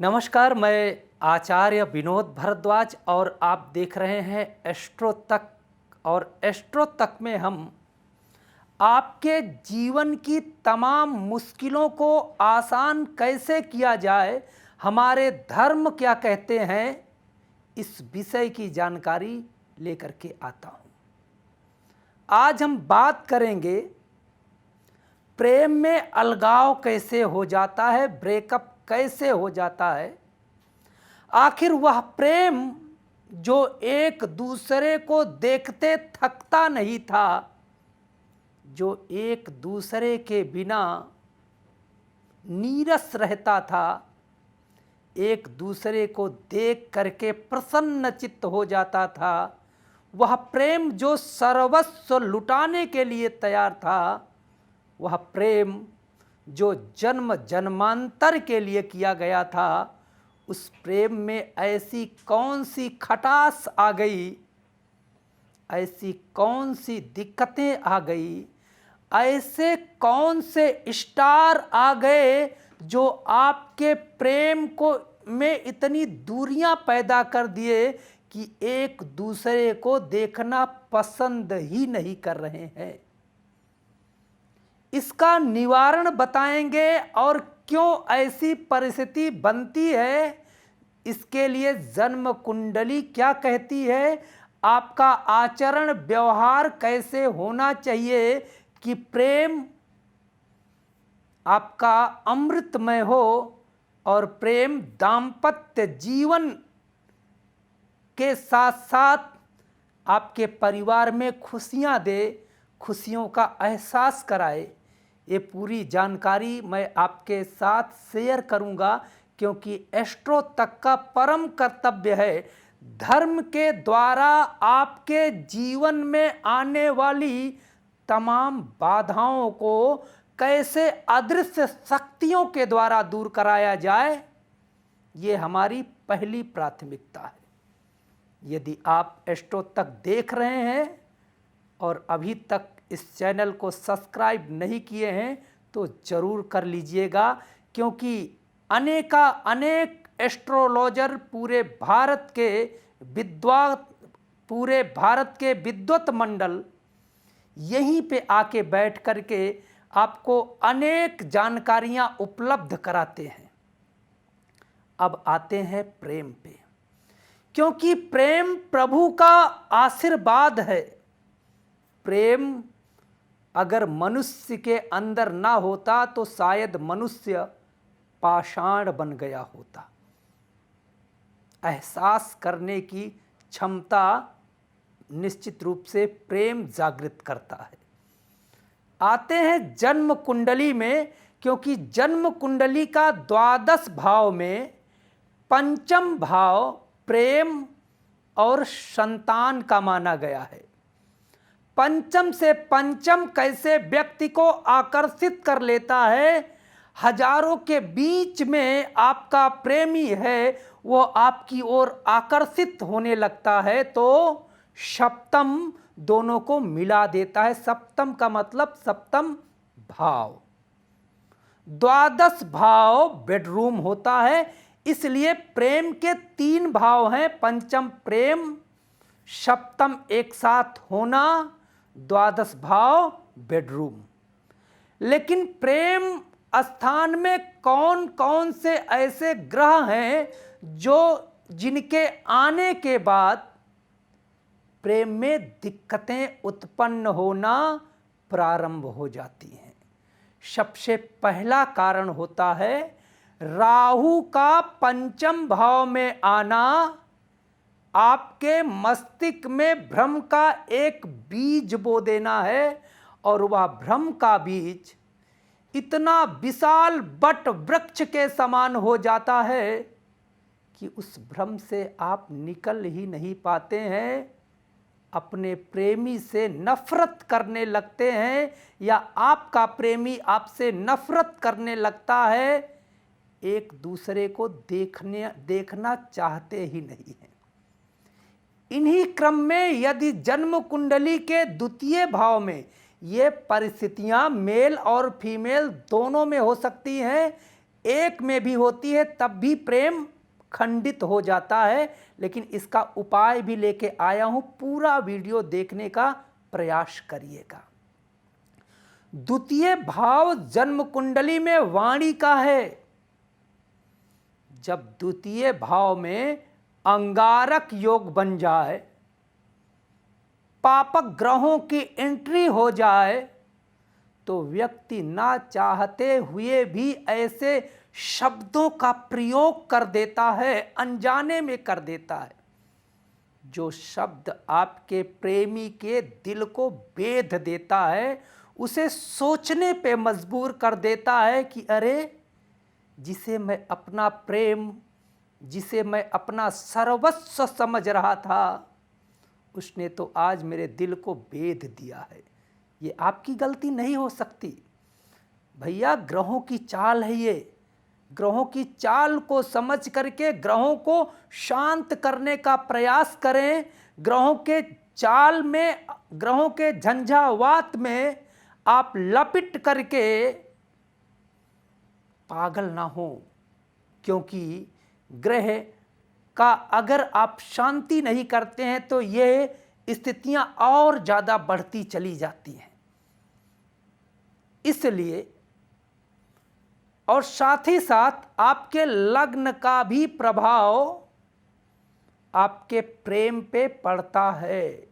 नमस्कार, मैं आचार्य विनोद भारद्वाज और आप देख रहे हैं एस्ट्रो तक। और एस्ट्रो तक में हम आपके जीवन की तमाम मुश्किलों को आसान कैसे किया जाए, हमारे धर्म क्या कहते हैं, इस विषय की जानकारी लेकर के आता हूँ। आज हम बात करेंगे प्रेम में अलगाव कैसे हो जाता है, ब्रेकअप कैसे हो जाता है। आखिर वह प्रेम जो एक दूसरे को देखते थकता नहीं था, जो एक दूसरे के बिना नीरस रहता था, एक दूसरे को देख करके प्रसन्नचित्त हो जाता था, वह प्रेम जो सर्वस्व लुटाने के लिए तैयार था, वह प्रेम जो जन्म जन्मांतर के लिए किया गया था, उस प्रेम में ऐसी कौन सी खटास आ गई, ऐसी कौन सी दिक्कतें आ गई, ऐसे कौन से स्टार आ गए जो आपके प्रेम को में इतनी दूरियां पैदा कर दिए कि एक दूसरे को देखना पसंद ही नहीं कर रहे हैं। इसका निवारण बताएंगे और क्यों ऐसी परिस्थिति बनती है, इसके लिए जन्म कुंडली क्या कहती है, आपका आचरण व्यवहार कैसे होना चाहिए कि प्रेम आपका अमृतमय हो और प्रेम दाम्पत्य जीवन के साथ साथ आपके परिवार में खुशियां दे, खुशियों का एहसास कराए। ये पूरी जानकारी मैं आपके साथ शेयर करूंगा, क्योंकि एस्ट्रो तक का परम कर्तव्य है धर्म के द्वारा आपके जीवन में आने वाली तमाम बाधाओं को कैसे अदृश्य शक्तियों के द्वारा दूर कराया जाए। ये हमारी पहली प्राथमिकता है। यदि आप एस्ट्रो तक देख रहे हैं और अभी तक इस चैनल को सब्सक्राइब नहीं किए हैं तो ज़रूर कर लीजिएगा, क्योंकि अनेक एस्ट्रोलॉजर पूरे भारत के विद्वत मंडल यहीं पे आके बैठ करके आपको अनेक जानकारियां उपलब्ध कराते हैं। अब आते हैं प्रेम पे, क्योंकि प्रेम प्रभु का आशीर्वाद है। प्रेम अगर मनुष्य के अंदर ना होता तो शायद मनुष्य पाषाण बन गया होता। एहसास करने की क्षमता निश्चित रूप से प्रेम जागृत करता है। आते हैं जन्म कुंडली में, क्योंकि जन्म कुंडली का द्वादश भाव में पंचम भाव प्रेम और संतान का माना गया है। पंचम से पंचम कैसे व्यक्ति को आकर्षित कर लेता है, हजारों के बीच में आपका प्रेमी है, वो आपकी ओर आकर्षित होने लगता है तो सप्तम दोनों को मिला देता है। सप्तम का मतलब सप्तम भाव। द्वादश भाव बेडरूम होता है, इसलिए प्रेम के तीन भाव हैं, पंचम प्रेम, सप्तम एक साथ होना, द्वादश भाव बेडरूम। लेकिन प्रेम स्थान में कौन कौन से ऐसे ग्रह हैं जो जिनके आने के बाद प्रेम में दिक्कतें उत्पन्न होना प्रारंभ हो जाती हैं। सबसे पहला कारण होता है राहु का पंचम भाव में आना। आपके मस्तिष्क में भ्रम का एक बीज बो देना है और वह भ्रम का बीज इतना विशाल वट वृक्ष के समान हो जाता है कि उस भ्रम से आप निकल ही नहीं पाते हैं, अपने प्रेमी से नफरत करने लगते हैं या आपका प्रेमी आपसे नफरत करने लगता है, एक दूसरे को देखना चाहते ही नहीं हैं। इन्हीं क्रम में यदि जन्म कुंडली के द्वितीय भाव में ये परिस्थितियां मेल और फीमेल दोनों में हो सकती हैं, एक में भी होती है तब भी प्रेम खंडित हो जाता है। लेकिन इसका उपाय भी लेके आया हूं, पूरा वीडियो देखने का प्रयास करिएगा। द्वितीय भाव जन्म कुंडली में वाणी का है। जब द्वितीय भाव में अंगारक योग बन जाए, पापक ग्रहों की एंट्री हो जाए, तो व्यक्ति ना चाहते हुए भी ऐसे शब्दों का प्रयोग कर देता है, अनजाने में कर देता है, जो शब्द आपके प्रेमी के दिल को बेध देता है, उसे सोचने पे मजबूर कर देता है कि अरे, जिसे मैं अपना प्रेम, जिसे मैं अपना सर्वस्व समझ रहा था, उसने तो आज मेरे दिल को बेध दिया है। ये आपकी गलती नहीं हो सकती भैया, ग्रहों की चाल है ये। ग्रहों की चाल को समझ करके ग्रहों को शांत करने का प्रयास करें। ग्रहों के चाल में, ग्रहों के झंझावात में आप लपिट करके पागल ना हो, क्योंकि ग्रह का अगर आप शांति नहीं करते हैं तो ये स्थितियां और ज़्यादा बढ़ती चली जाती हैं। इसलिए, और साथ ही साथ आपके लग्न का भी प्रभाव आपके प्रेम पे पड़ता है।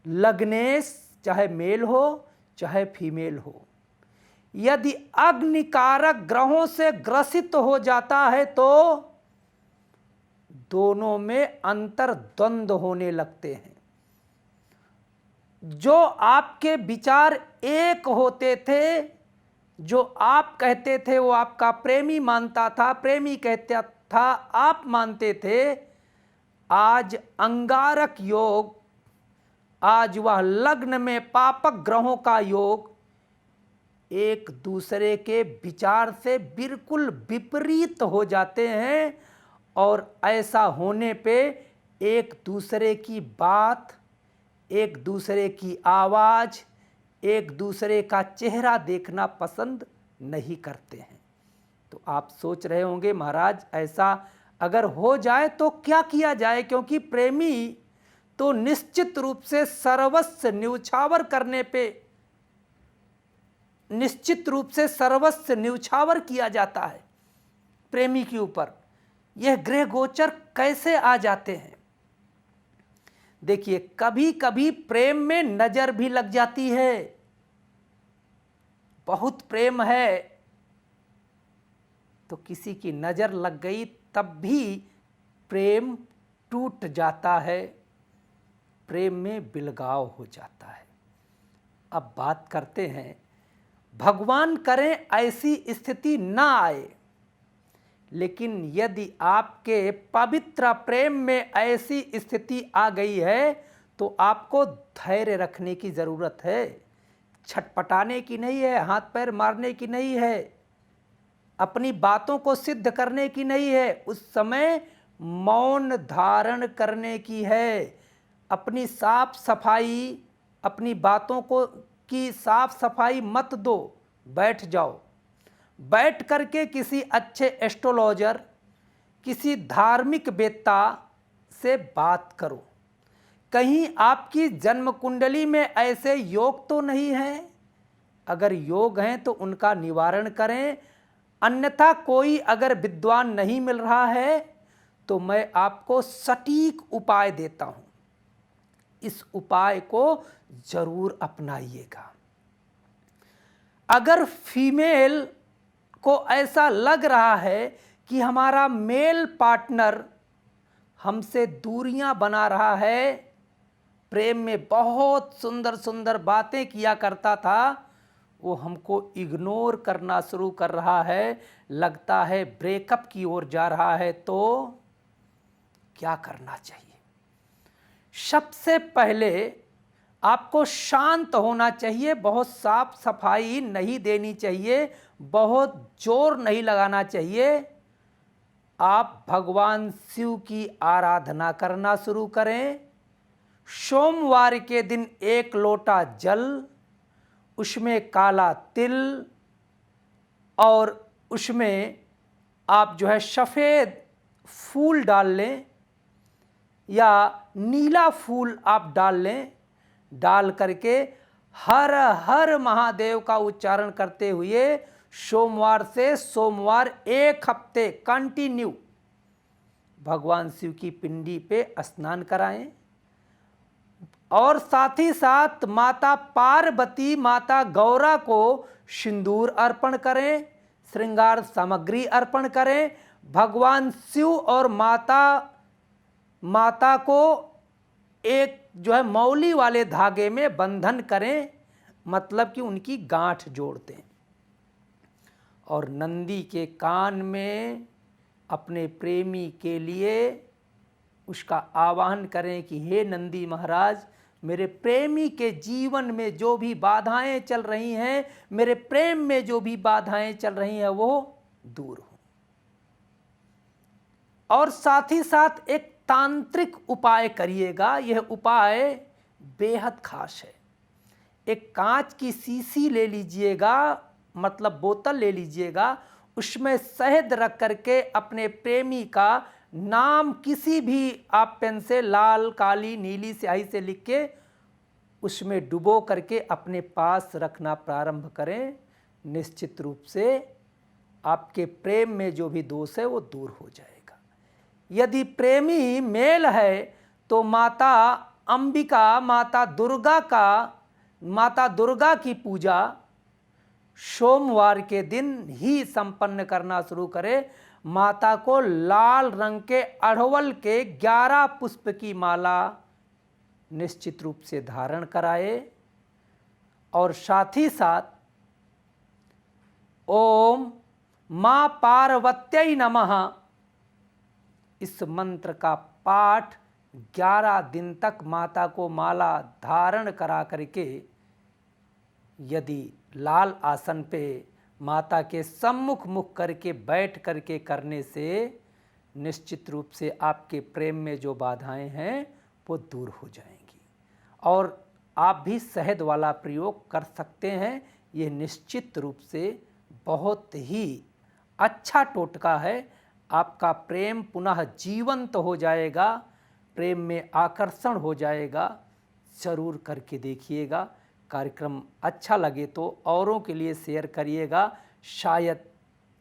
लग्नेश चाहे मेल हो चाहे फीमेल हो, यदि अग्निकारक ग्रहों से ग्रसित हो जाता है तो दोनों में अंतर्द्वंद होने लगते हैं। जो आपके विचार एक होते थे, जो आप कहते थे वो आपका प्रेमी मानता था, प्रेमी कहता था आप मानते थे, आज अंगारक योग, आज वह लग्न में पापक ग्रहों का योग एक दूसरे के विचार से बिल्कुल विपरीत हो जाते हैं। और ऐसा होने पे एक दूसरे की बात, एक दूसरे की आवाज़, एक दूसरे का चेहरा देखना पसंद नहीं करते हैं। तो आप सोच रहे होंगे महाराज, ऐसा अगर हो जाए तो क्या किया जाए, क्योंकि प्रेमी तो निश्चित रूप से सर्वस्व न्यौछावर करने पे, निश्चित रूप से सर्वस्व न्यौछावर किया जाता है प्रेमी के ऊपर। यह ग्रह गोचर कैसे आ जाते हैं? देखिए, कभी कभी प्रेम में नजर भी लग जाती है। बहुत प्रेम है तो किसी की नजर लग गई, तब भी प्रेम टूट जाता है, प्रेम में बिलगाव हो जाता है। अब बात करते हैं, भगवान करें ऐसी स्थिति ना आए, लेकिन यदि आपके पवित्र प्रेम में ऐसी स्थिति आ गई है तो आपको धैर्य रखने की ज़रूरत है। छटपटाने की नहीं है, हाथ पैर मारने की नहीं है, अपनी बातों को सिद्ध करने की नहीं है, उस समय मौन धारण करने की है। अपनी साफ सफाई, अपनी बातों को की साफ सफाई मत दो, बैठ जाओ। बैठ करके किसी अच्छे एस्ट्रोलॉजर, किसी धार्मिक वेत्ता से बात करो। कहीं आपकी जन्म कुंडली में ऐसे योग तो नहीं है? अगर योग हैं तो उनका निवारण करें। अन्यथा कोई अगर विद्वान नहीं मिल रहा है तो मैं आपको सटीक उपाय देता हूं, इस उपाय को जरूर अपनाइएगा। अगर फीमेल को ऐसा लग रहा है कि हमारा मेल पार्टनर हमसे दूरियां बना रहा है, प्रेम में बहुत सुंदर सुंदर बातें किया करता था, वो हमको इग्नोर करना शुरू कर रहा है, लगता है ब्रेकअप की ओर जा रहा है, तो क्या करना चाहिए? सबसे पहले आपको शांत होना चाहिए, बहुत साफ सफाई नहीं देनी चाहिए, बहुत जोर नहीं लगाना चाहिए। आप भगवान शिव की आराधना करना शुरू करें। सोमवार के दिन 1 लोटा जल, उसमें काला तिल और उसमें आप जो है सफ़ेद फूल डाल लें या नीला फूल आप डाल लें। डाल करके हर हर महादेव का उच्चारण करते हुए सोमवार से सोमवार 1 हफ्ते कंटिन्यू भगवान शिव की पिंडी पे स्नान कराएं। और साथ ही साथ माता पार्वती माता गौरा को सिंदूर अर्पण करें, श्रृंगार सामग्री अर्पण करें। भगवान शिव और माता को एक जो है मौली वाले धागे में बंधन करें, मतलब कि उनकी गांठ जोड़ दें। और नंदी के कान में अपने प्रेमी के लिए उसका आवाहन करें कि हे नंदी महाराज, मेरे प्रेमी के जीवन में जो भी बाधाएं चल रही हैं, मेरे प्रेम में जो भी बाधाएं चल रही हैं, वो दूर हो। और साथ ही साथ एक तांत्रिक उपाय करिएगा। यह उपाय बेहद खास है। एक कांच की शीशी ले लीजिएगा, मतलब बोतल ले लीजिएगा, उसमें शहद रख करके अपने प्रेमी का नाम किसी भी आप पेन से लाल, काली, नीली स्याही से लिख के उसमें डुबो करके अपने पास रखना प्रारंभ करें। निश्चित रूप से आपके प्रेम में जो भी दोष है वो दूर हो जाएगा। यदि प्रेमी मेल है तो माता अंबिका, माता दुर्गा की पूजा सोमवार के दिन ही संपन्न करना शुरू करें। माता को लाल रंग के अड़हुल के 11 पुष्प की माला निश्चित रूप से धारण कराए। और साथ ही साथ ओम मां पार्वत्यै नमः इस मंत्र का पाठ 11 दिन तक माता को माला धारण करा करके यदि लाल आसन पे माता के सम्मुख मुख करके बैठ करके करने से निश्चित रूप से आपके प्रेम में जो बाधाएं हैं वो दूर हो जाएंगी। और आप भी शहद वाला प्रयोग कर सकते हैं। ये निश्चित रूप से बहुत ही अच्छा टोटका है। आपका प्रेम पुनः जीवंत हो जाएगा, प्रेम में आकर्षण हो जाएगा। ज़रूर करके देखिएगा। कार्यक्रम अच्छा लगे तो औरों के लिए शेयर करिएगा। शायद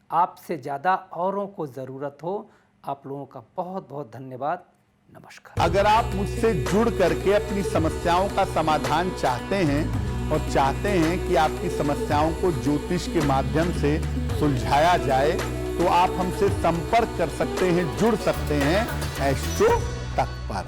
आपसे ज़्यादा औरों को ज़रूरत हो। आप लोगों का बहुत बहुत धन्यवाद। नमस्कार। अगर आप मुझसे जुड़ करके अपनी समस्याओं का समाधान चाहते हैं और चाहते हैं कि आपकी समस्याओं को ज्योतिष के माध्यम से सुलझाया जाए, तो आप हमसे संपर्क कर सकते हैं, जुड़ सकते हैं एस्ट्रो तक पर।